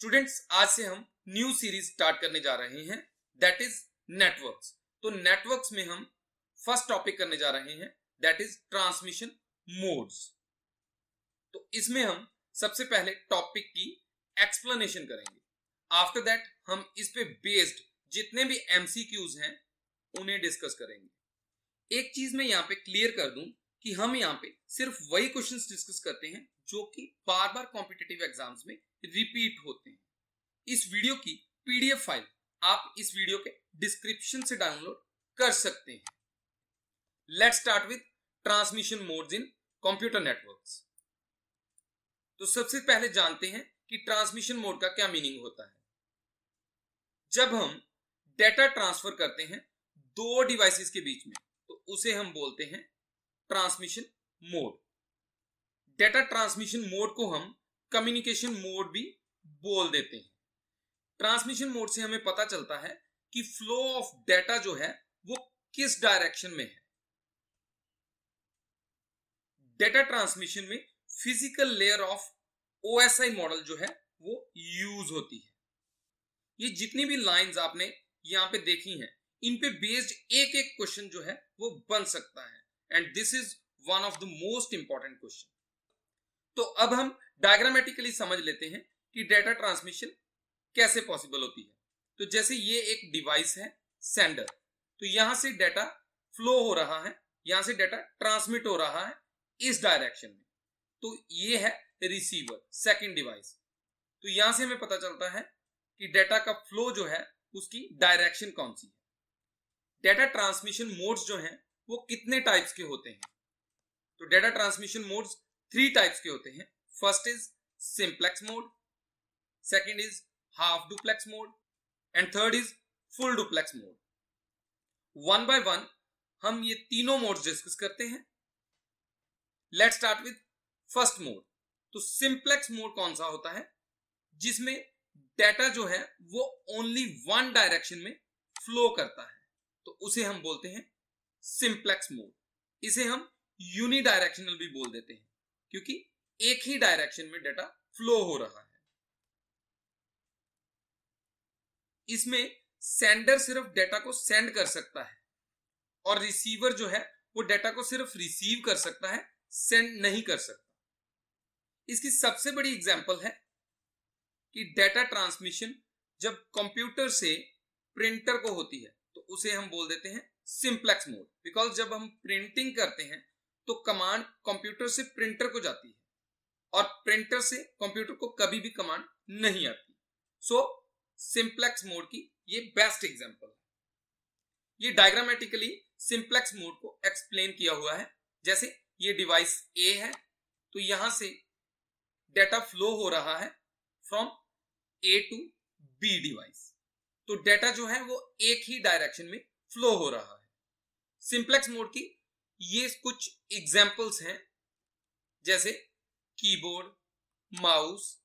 Students, आज से हम न्यू सीरीज स्टार्ट करने जा रहे हैं, दैट इज नेटवर्क्स। तो नेटवर्क्स में हम फर्स्ट टॉपिक करने जा रहे हैं, दैट इज ट्रांसमिशन मोड्स। तो इसमें हम सबसे पहले टॉपिक की एक्सप्लेनेशन करेंगे। आफ्टर दैट हम इस पे बेस्ड जितने भी एमसीक्यूज हैं उन्हें डिस्कस करेंगे। एक चीज मैं यहाँ पे क्लियर कर दूं कि हम यहाँ पे सिर्फ वही क्वेश्चंस डिस्कस करते हैं जो कि बार बार कॉम्पिटिटिव एग्जाम्स में रिपीट होते हैं। इस वीडियो की पीडीएफ फाइल आप इस वीडियो के डिस्क्रिप्शन से डाउनलोड कर सकते हैं। Let's start with transmission modes in computer networks. तो सबसे पहले जानते हैं कि ट्रांसमिशन मोड का क्या मीनिंग होता है। जब हम डेटा ट्रांसफर करते हैं दो डिवाइसेस के बीच में तो उसे हम बोलते हैं transmission mode. Data transmission mode को हम कम्युनिकेशन मोड भी बोल देते हैं। ट्रांसमिशन मोड से हमें पता चलता है कि फ्लो ऑफ डेटा जो है वो किस डायरेक्शन में है। डेटा ट्रांसमिशन में physical layer of OSI model जो है वो यूज होती है। ये जितनी भी लाइंस आपने यहां पे देखी हैं, इन पे बेस्ड एक एक क्वेश्चन जो है वो बन सकता है, and this is one of the most important question. तो अब हम डायग्रामेटिकली समझ लेते हैं कि डेटा ट्रांसमिशन कैसे पॉसिबल होती है। तो जैसे ये एक डिवाइस है सेंडर, तो यहां से डेटा फ्लो हो रहा है, यहां से डेटा ट्रांसमिट हो रहा है इस डायरेक्शन में। तो ये है रिसीवर, सेकंड डिवाइस। तो यहां से हमें पता चलता है कि डेटा का फ्लो जो है उसकी डायरेक्शन कौन सी है। डेटा ट्रांसमिशन मोड्स जो हैं वो कितने टाइप्स के होते हैं। तो डेटा ट्रांसमिशन मोड्स 3 टाइप्स के होते हैं। First is simplex mode, second is half duplex mode and third is full duplex mode. One by one हम ये तीनों मोड्स डिस्कस करते हैं। Let's start with first mode. तो सिंप्लेक्स मोड कौन सा होता है, जिसमें डेटा जो है वो ओनली वन डायरेक्शन में फ्लो करता है, तो उसे हम बोलते हैं सिंप्लेक्स मोड। इसे हम यूनिडायरेक्शनल भी बोल देते हैं क्योंकि एक ही डायरेक्शन में डेटा फ्लो हो रहा है। इसमें सेंडर सिर्फ डेटा को सेंड कर सकता है और रिसीवर जो है वो डेटा को सिर्फ रिसीव कर सकता है, सेंड नहीं कर सकता। इसकी सबसे बड़ी एग्जांपल है कि डेटा ट्रांसमिशन जब कंप्यूटर से प्रिंटर को होती है तो उसे हम बोल देते हैं सिंप्लेक्स मोड, बिकॉज जब हम प्रिंटिंग करते हैं तो कमांड कंप्यूटर से प्रिंटर को जाती है और प्रिंटर से कंप्यूटर को कभी भी कमांड नहीं आती। सो सिंप्लेक्स मोड की ये बेस्ट एग्जांपल है। ये डायग्रामेटिकली सिंप्लेक्स मोड को एक्सप्लेन किया हुआ है। जैसे ये डिवाइस ए है, तो यहां से डेटा फ्लो हो रहा है from A to B device, तो डेटा जो है वो एक ही डायरेक्शन में फ्लो हो रहा है। सिंप्लेक्स मोड की ये कुछ एग्जांपल्स हैं, जैसे कीबोर्ड, माउस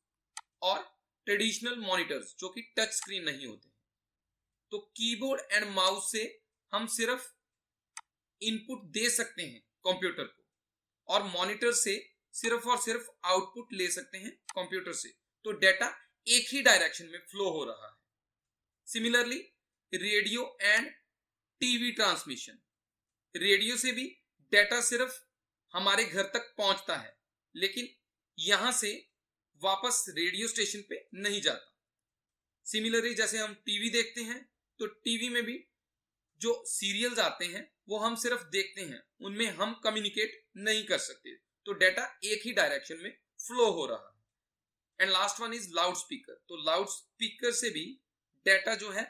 और ट्रेडिशनल मॉनिटर्स जो कि टच स्क्रीन नहीं होते। तो कीबोर्ड एंड माउस से हम सिर्फ इनपुट दे सकते हैं कंप्यूटर को, और मॉनिटर से सिर्फ और सिर्फ आउटपुट ले सकते हैं कंप्यूटर से, तो डेटा एक ही डायरेक्शन में फ्लो हो रहा है। Similarly radio and TV transmission, radio से भी डेटा सिर्फ हमारे घर तक पहुंचता है, लेकिन यहां से वापस रेडियो स्टेशन पे नहीं जाता। सिमिलरली जैसे हम टीवी देखते हैं तो टीवी में भी जो सीरियल्स आते हैं वो हम सिर्फ देखते हैं, उनमें हम कम्युनिकेट नहीं कर सकते, तो डेटा एक ही डायरेक्शन में फ्लो हो रहा है। And last one is loud speaker. तो लाउड स्पीकर से भी डेटा जो है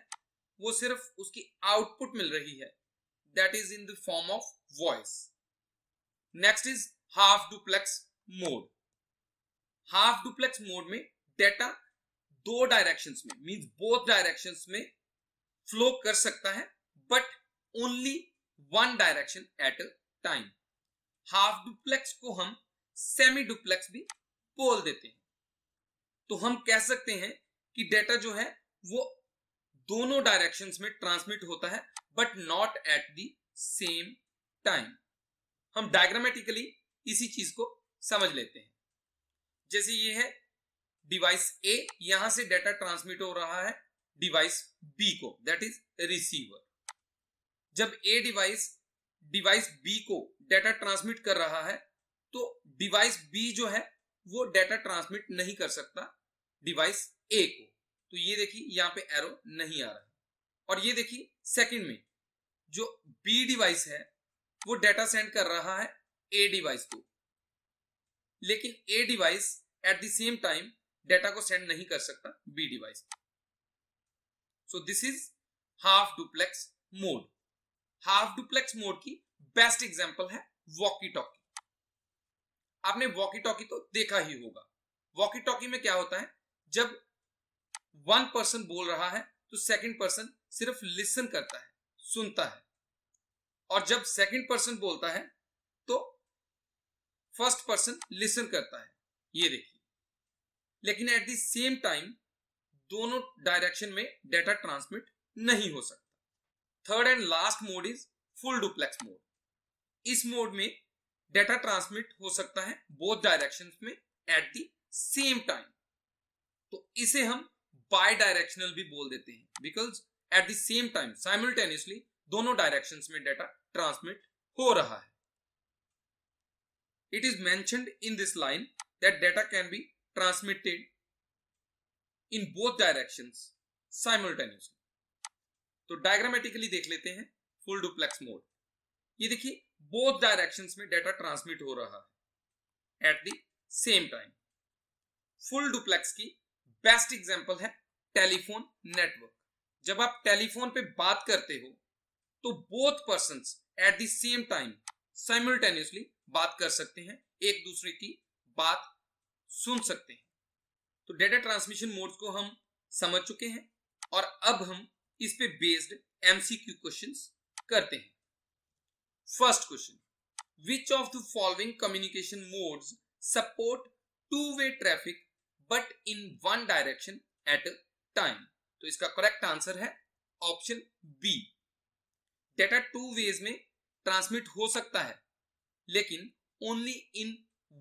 वो सिर्फ उसकी आउटपुट मिल रही है, that is in the form of voice. Next is half duplex mode. Half duplex mode में डेटा दो डायरेक्शंस में, मींस बोथ डायरेक्शंस में फ्लो कर सकता है, but only one direction at a time. Half duplex को हम सेमी डुप्लेक्स भी बोल देते हैं। तो हम कह सकते हैं कि डेटा जो है वो दोनों डायरेक्शंस में ट्रांसमिट होता है, but not at the same time. हम डायग्रामेटिकली इसी चीज को समझ लेते हैं। जैसे ये है डिवाइस ए यहां से डाटा ट्रांसमिट हो रहा है डिवाइस बी को, दैट इज रिसीवर। जब ए डिवाइस बी को डाटा ट्रांसमिट कर रहा है तो डिवाइस बी जो है वो डाटा ट्रांसमिट नहीं कर सकता डिवाइस ए को। तो ये देखिए यहां पे एरो नहीं आ रहा है। और ये देखिए सेकंड में जो बी डिवाइस है वो डाटा सेंड कर रहा है ए डिवाइस को, लेकिन a device at the same time data को सेंड नहीं कर सकता बी डिवाइस को। So this is half duplex mode. Half duplex mode की बेस्ट एग्जांपल है वॉकी टॉकी। आपने वॉकी टॉकी तो देखा ही होगा। वॉकी टॉकी में क्या होता है, जब वन पर्सन बोल रहा है तो सेकंड पर्सन सिर्फ लिसन करता है, सुनता है, और जब सेकंड पर्सन बोलता है तो फर्स्ट पर्सन लिसन करता है, ये देखिए। लेकिन एट द सेम टाइम दोनों डायरेक्शन में डाटा ट्रांसमिट नहीं हो सकता। Third and last mode is full duplex mode. इस मोड में डाटा ट्रांसमिट हो सकता है बोथ डायरेक्शंस में एट द सेम टाइम। तो इसे हम बाय डायरेक्शनल भी बोल देते हैं, because at the same time simultaneously दोनों डायरेक्शंस में डाटा ट्रांसमिट हो रहा है। It is mentioned in this line that data can be transmitted in both directions simultaneously. तो डायग्रामेटिकली देख लेते हैं फुल डुप्लेक्स मोड। ये देखिए बोथ डायरेक्शंस में डाटा ट्रांसमिट हो रहा है eight the same time. Full duplex की बेस्ट एग्जांपल है टेलीफोन नेटवर्क। जब आप टेलीफोन पे बात करते हो तो both persons eight the same time simultaneously बात कर सकते हैं, एक दूसरे की बात सुन सकते हैं। तो डाटा ट्रांसमिशन मोड्स को हम समझ चुके हैं और अब हम इस पे बेस्ड एमसीक्यू क्वेश्चंस करते हैं। First question, which of the following communication modes support two way traffic but in one direction at a time? तो इसका करेक्ट आंसर है option B. Data two ways में ट्रांसमिट हो सकता है लेकिन only in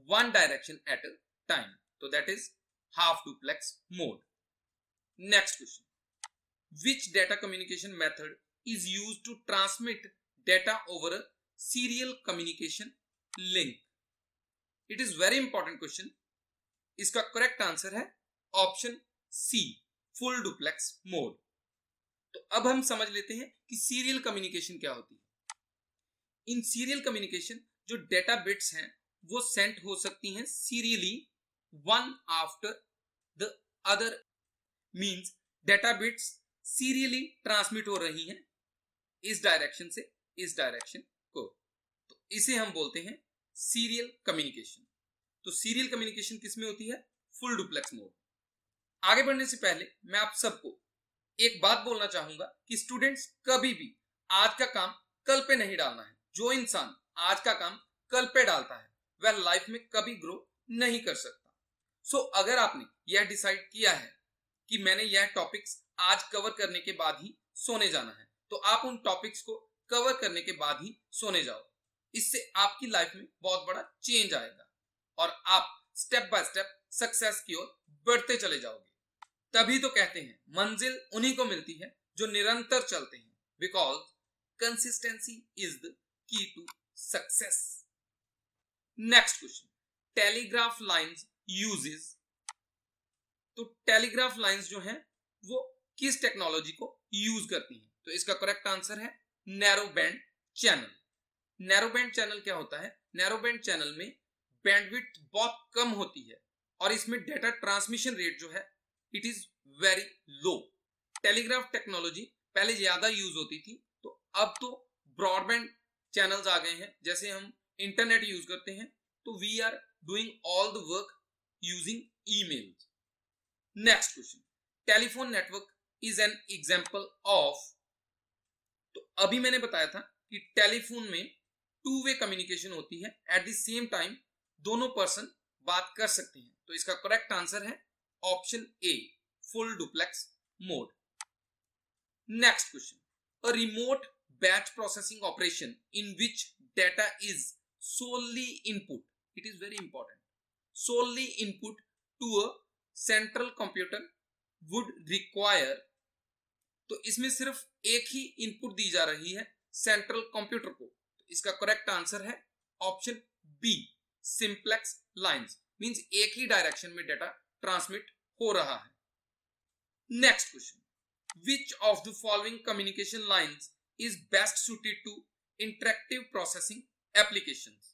one direction at a time, तो that is half duplex mode. Next question, which data communication method is used to transmit data over a serial communication link? It is very important question. इसका correct answer है option C, full duplex mode. तो अब हम समझ लेते हैं कि serial communication क्या होती है। इन सीरियल कम्युनिकेशन जो डेटा बिट्स हैं वो सेंड हो सकती हैं serially one after the other, means data bits serially transmit हो रही हैं इस डायरेक्शन से इस डायरेक्शन को। तो इसे हम बोलते हैं सीरियल कम्युनिकेशन। तो सीरियल कम्युनिकेशन किसमें होती है? Full duplex mode. आगे बढ़ने से पहले मैं आप सबको एक बात बोलना चाहूंगा कि स्टूडेंट्स कभी भी आज का काम कल पे नहीं डालना है। जो इंसान आज का काम कल पे डालता है वह लाइफ में कभी ग्रो नहीं कर सकता। सो अगर आपने यह डिसाइड किया है कि मैंने यह टॉपिक्स आज कवर करने के बाद ही सोने जाना है, तो आप उन टॉपिक्स को कवर करने के बाद ही सोने जाओ। इससे आपकी लाइफ में बहुत बड़ा चेंज आएगा और आप स्टेप बाय स्टेप सक्सेस की ओर बढ़ते चले जाओगे। तभी तो कहते हैं मंजिल उन्हीं को मिलती है जो निरंतर चलते हैं, because consistency is the key to success. Next question, telegraph lines uses. तो टेलीग्राफ लाइंस जो हैं वो किस टेक्नोलॉजी को यूज करती हैं? तो इसका करेक्ट आंसर है narrow band channel. Narrow band channel क्या होता है? नैरो बैंड चैनल में बैंडविड्थ बहुत कम होती है और इसमें डेटा ट्रांसमिशन रेट जो है it is very low. Telegraph technology पहले ज्यादा यूज होती थी, तो अब तो ब्रॉडबैंड चैनल्स आ गए हैं। जैसे हम इंटरनेट यूज करते हैं तो we are doing all the work using emails. Next question, telephone network is an example of. तो अभी मैंने बताया था कि टेलीफोन में टू वे कम्युनिकेशन होती है, एट द सेम टाइम दोनों पर्सन बात कर सकते हैं। तो इसका करेक्ट आंसर है option A, full duplex mode. Next question, a remote batch processing operation in which data is solely input, it is very important, solely input to a central computer would require, तो इसमें सिर्फ एक ही input दी जा रही है central computer को। तो इसका करेक्ट आंसर है option B, simplex lines, means एक ही डायरेक्शन में डाटा ट्रांसमिट हो रहा है। Next question, which of the following communication lines is best suited to interactive processing applications?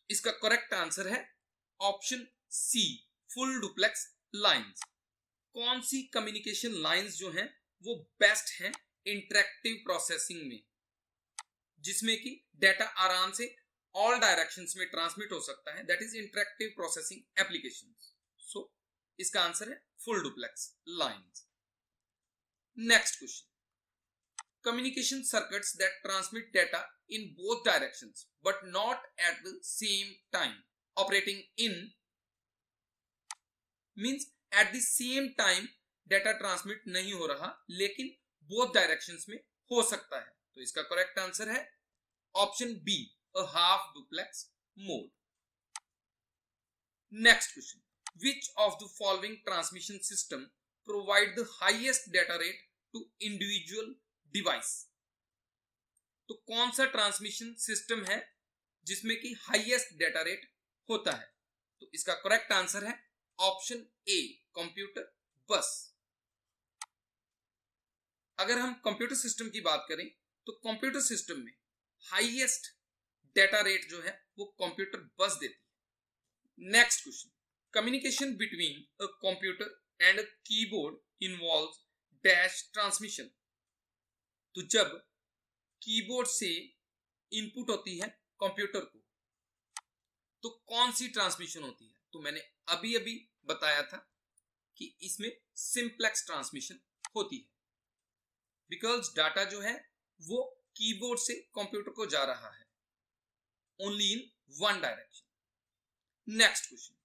इसका करेक्ट आंसर है option C, full duplex lines. कौन सी कम्युनिकेशन लाइंस जो हैं वो बेस्ट हैं इंटरेक्टिव प्रोसेसिंग में, जिसमें कि डाटा आराम से ऑल डायरेक्शंस में ट्रांसमिट हो सकता है, that is interactive processing applications. So इसका आंसर है full duplex lines. Next question, communication circuits that transmit data in both directions but not at the same time operating in, means at the same time data transmit नहीं हो रहा लेकिन both directions में हो सकता है। तो इसका करेक्ट आंसर है option B, a half duplex mode. Next question, which of the following transmission system provide the highest data rate to individual device? तो कौन सा ट्रांसमिशन सिस्टम है जिसमें कि हाईएस्ट डेटा रेट होता है? तो इसका करेक्ट आंसर है ऑप्शन ए, कंप्यूटर बस। अगर हम कंप्यूटर सिस्टम की बात करें तो कंप्यूटर सिस्टम में हाईएस्ट डेटा रेट जो है वो कंप्यूटर बस देती है। Next question, communication between a computer and a keyboard involves dash transmission. तो जब कीबोर्ड से इनपुट होती है कंप्यूटर को तो कौन सी ट्रांसमिशन होती है? तो मैंने अभी अभी बताया था कि इसमें सिंप्लेक्स ट्रांसमिशन होती है, बिकॉज डाटा जो है वो कीबोर्ड से कंप्यूटर को जा रहा है only in one direction. Next question,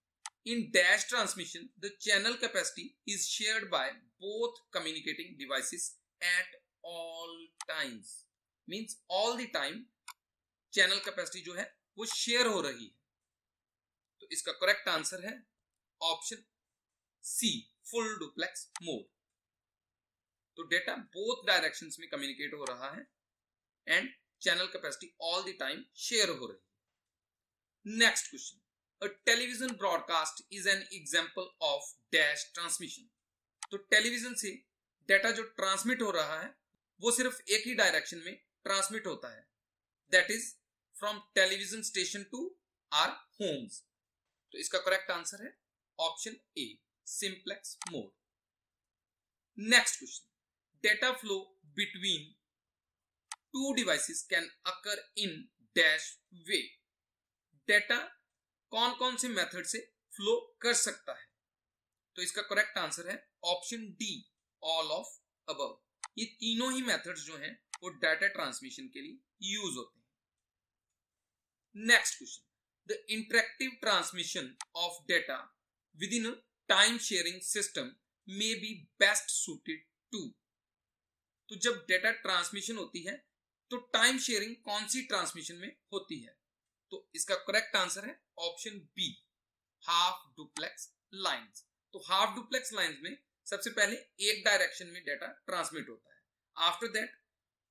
in dash transmission the channel capacity is shared by both communicating devices at all times, means all the time channel capacity जो है वो शेयर हो रही है। तो इसका करेक्ट आंसर है option C, full duplex mode. तो डेटा बोथ डायरेक्शंस में कम्युनिकेट हो रहा है and channel capacity all the time share हो रही है। Next question, A television broadcast is an example of dash transmission. तो टेलीविजन से डाटा जो ट्रांसमिट हो रहा है वो सिर्फ एक ही डायरेक्शन में ट्रांसमिट होता है, that is from television station to our homes. तो इसका करेक्ट आंसर है option A, simplex mode. Next question, data flow between two devices can occur in dash way. Data कौन कौन से मेथड से फ्लो कर सकता है? तो इसका करेक्ट आंसर है option D, all of above. ये तीनों ही मेथड्स जो हैं वो डाटा ट्रांसमिशन के लिए यूज होते हैं। Next question, the interactive transmission of data within a time sharing system may be best suited to. तो जब डेटा ट्रांसमिशन होती है तो टाइम शेयरिंग कौन सी ट्रांसमिशन में होती है? तो इसका करेक्ट आंसर है option B, half duplex lines. तो हाफ डुप्लेक्स लाइंस में सबसे पहले एक डायरेक्शन में डाटा ट्रांसमिट होता है, आफ्टर दैट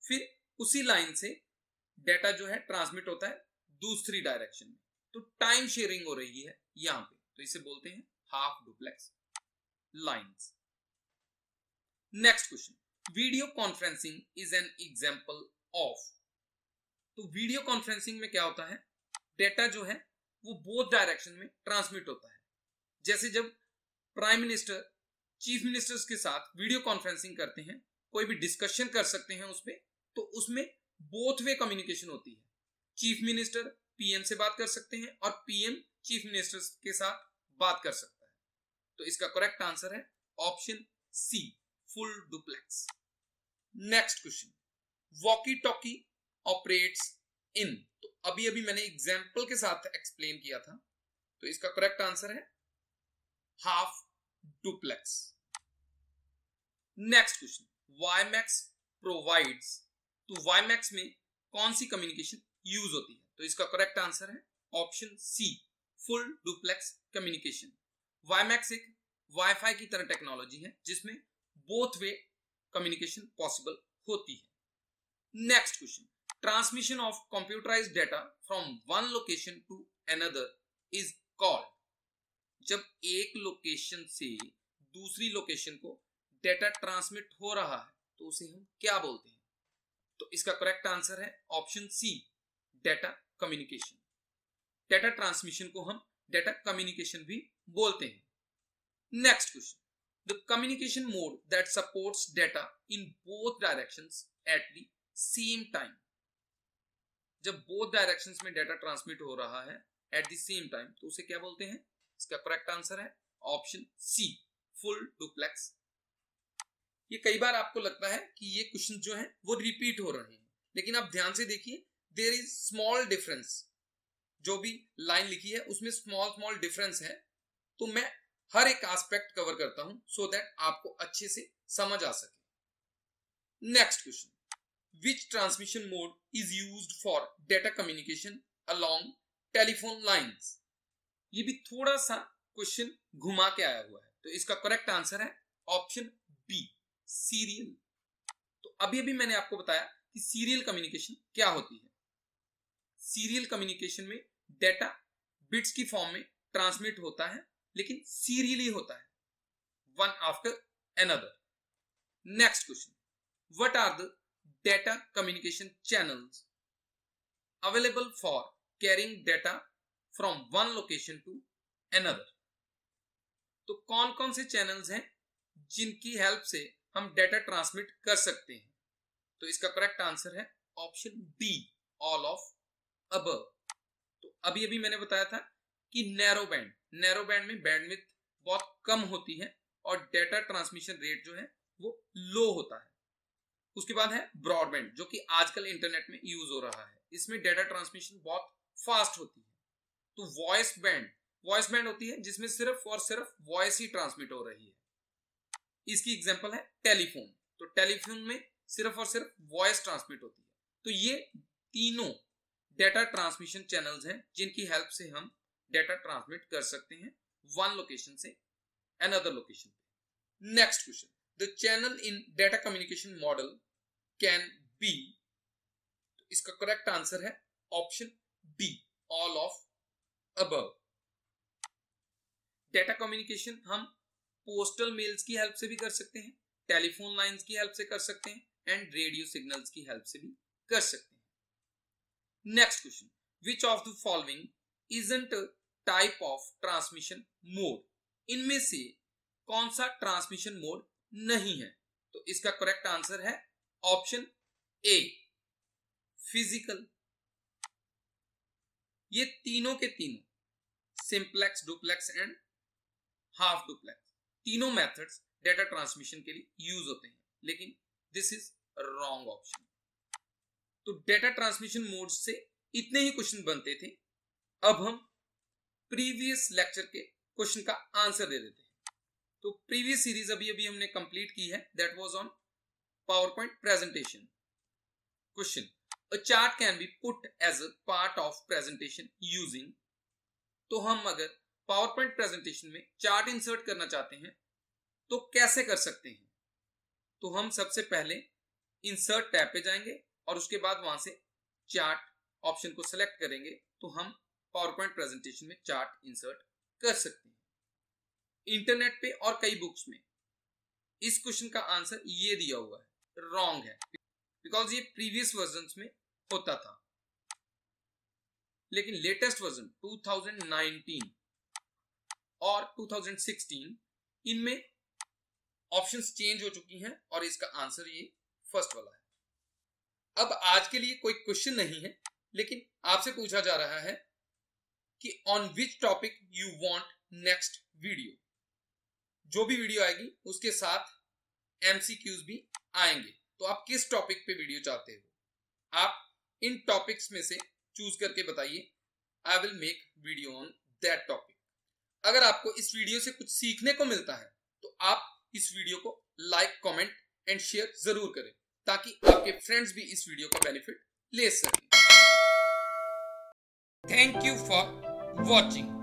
फिर उसी लाइन से डाटा जो है ट्रांसमिट होता है दूसरी डायरेक्शन में। तो टाइम शेयरिंग हो रही है यहां पे, तो इसे बोलते हैं half duplex lines. Next question, video conferencing is an example of. तो वीडियो कॉन्फ्रेंसिंग में क्या होता है, डेटा जो है वो बोथ डायरेक्शन में ट्रांसमिट होता है। जैसे जब प्राइम मिनिस्टर चीफ मिनिस्टर्स के साथ वीडियो कॉन्फ्रेंसिंग करते हैं, कोई भी डिस्कशन कर सकते हैं उसपे, तो उसमें बोथ वे कम्युनिकेशन होती है। चीफ मिनिस्टर पीएम से बात कर सकते हैं और पीएम चीफ मिनिस्टर के साथ बात कर सकता है। तो इसका करेक्ट आंसर है option C, full duplex. Next question, walkie talkie operates in. तो अभी अभी मैंने एग्जाम्पल के साथ एक्सप्लेन किया था, तो इसका करेक्ट आंसर है half duplex. Next question, WiMAX provides. तो वाईमैक्स में कौन सी कम्युनिकेशन यूज होती है? तो इसका करेक्ट आंसर है option C, full duplex communication. WiMAX एक वाईफाई की तरह टेक्नोलॉजी है जिसमें बोथ वे कम्युनिकेशन पॉसिबल होती है। Next question, transmission of computerised data from one location to another is called. जब एक लोकेशन से दूसरी लोकेशन को डेटा ट्रांसमिट हो रहा है तो उसे हम क्या बोलते हैं? तो इसका करेक्ट आंसर है option C, data communication. Data transmission को हम डेटा कम्युनिकेशन भी बोलते हैं। Next question, the communication mode that supports data in both directions at the same time. जब बोथ डायरेक्शंस में डेटा ट्रांसमिट हो रहा है एट द सेम टाइम तो उसे क्या बोलते हैं? इसका करेक्ट आंसर है ऑप्शन सी, फुल डुप्लेक्स। ये कई बार आपको लगता है कि ये क्वेश्चन जो है वो रिपीट हो रहे हैं, लेकिन आप ध्यान से देखिए, देयर इज स्मॉल डिफरेंस। जो भी लाइन लिखी है उसमें स्मॉल डिफरेंस है, तो मैं हर एक एस्पेक्ट कवर करता हूं सो दैट आपको अच्छे से समझ आ सके। Next question, which transmission mode is used for data communication along telephone lines. ये भी थोड़ा सा क्वेश्चन घुमा के आया हुआ है, तो इसका करेक्ट आंसर है ऑप्शन बी, सीरियल। तो अभी मैंने आपको बताया कि सीरियल कम्युनिकेशन क्या होती है। सीरियल कम्युनिकेशन में डेटा बिट्स की फॉर्म में ट्रांसमिट होता है, लेकिन सीरियली होता है, one after another. Next question, what are the data communication channels available for carrying data from one location to another. तो कौन कौन से चैनल्स हैं जिनकी हेल्प से हम डेटा ट्रांसमिट कर सकते हैं? तो इसका करेक्ट आंसर है option D, all of above. तो अभी मैंने बताया था कि नैरो बैंड में बैंडविड्थ बहुत कम होती है और डेटा ट्रांसमिशन रेट जो है वो लो होता है। उसके बाद है ब्रॉडबैंड, जो कि आजकल इंटरनेट में यूज हो रहा है, इसमें डेटा ट्रांसमिशन बहुत फास्ट होती है। तो वॉइस बैंड होती है जिसमें सिर्फ और सिर्फ वॉइस ही ट्रांसमिट हो रही है। इसकी एग्जांपल है टेलीफोन। तो टेलीफोन में सिर्फ और सिर्फ वॉइस ट्रांसमिट होती है। तो ये तीनों डेटा ट्रांसमिशन चैनल्स हैं जिनकी हेल्प से हम डेटा ट्रांसमिट कर सकते हैं वन लोकेशन से अनदर लोकेशन पे। Next question, the channel in data communication model can be. तो इसका करेक्ट आंसर है option D, all of above. Data communication हम पोस्टल मेल्स की हेल्प से भी कर सकते हैं, टेलीफोन लाइंस की हेल्प से कर सकते हैं एंड रेडियो सिग्नल्स की हेल्प से भी कर सकते हैं। Next question, which of the following isn't a type of transmission mode. इनमें से कौन सा ट्रांसमिशन मोड नहीं है? तो इसका करेक्ट आंसर है ऑप्शन ए, फिजिकल। ये तीनों के तीनों simplex, duplex and half duplex, तीनों मेथड्स डेटा ट्रांसमिशन के लिए यूज होते हैं, लेकिन दिस इज रॉन्ग ऑप्शन। तो डेटा ट्रांसमिशन मोड से इतने ही क्वेश्चन बनते थे। अब हम प्रीवियस लेक्चर के क्वेश्चन का आंसर दे देते हैं। तो प्रीवियस सीरीज अभी हमने कंप्लीट की है, that was on power point presentation. Question, a chart can be put as a part of presentation using. तो हम अगर पावर पॉइंट प्रेजेंटेशन में चार्ट इंसर्ट करना चाहते हैं तो कैसे कर सकते हैं? तो हम सबसे पहले इंसर्ट टैब पे जाएंगे और उसके बाद वहां से चार्ट ऑप्शन को सिलेक्ट करेंगे, तो हम पावर पॉइंट प्रेजेंटेशन में चार्ट इंसर्ट कर सकते हैं। इंटरनेट पे और कई बुक्स में इस क्वेश्चन का आंसर ये दिया हुआ है, रॉन्ग है, बिकॉज ये प्रीवियस वर्जन्स में होता था, लेकिन लेटेस्ट वर्जन 2019 और 2016 इनमें ऑप्शंस चेंज हो चुकी हैं और इसका आंसर ये फर्स्ट वाला है। अब आज के लिए कोई क्वेश्चन नहीं है, लेकिन आपसे पूछा जा रहा है कि on which topic you want next video. जो भी वीडियो आएगी उसके साथ एमसीक्यूज भी आएंगे, तो आप किस टॉपिक पे वीडियो चाहते हो? आप इन टॉपिक्स में से चूज करके बताइए, I will make video on that topic. अगर आपको इस वीडियो से कुछ सीखने को मिलता है तो आप इस वीडियो को लाइक, कमेंट एंड शेयर जरूर करें, ताकि आपके फ्रेंड्स भी इस वीडियो का बेनिफिट ले सकें। Thank you for watching.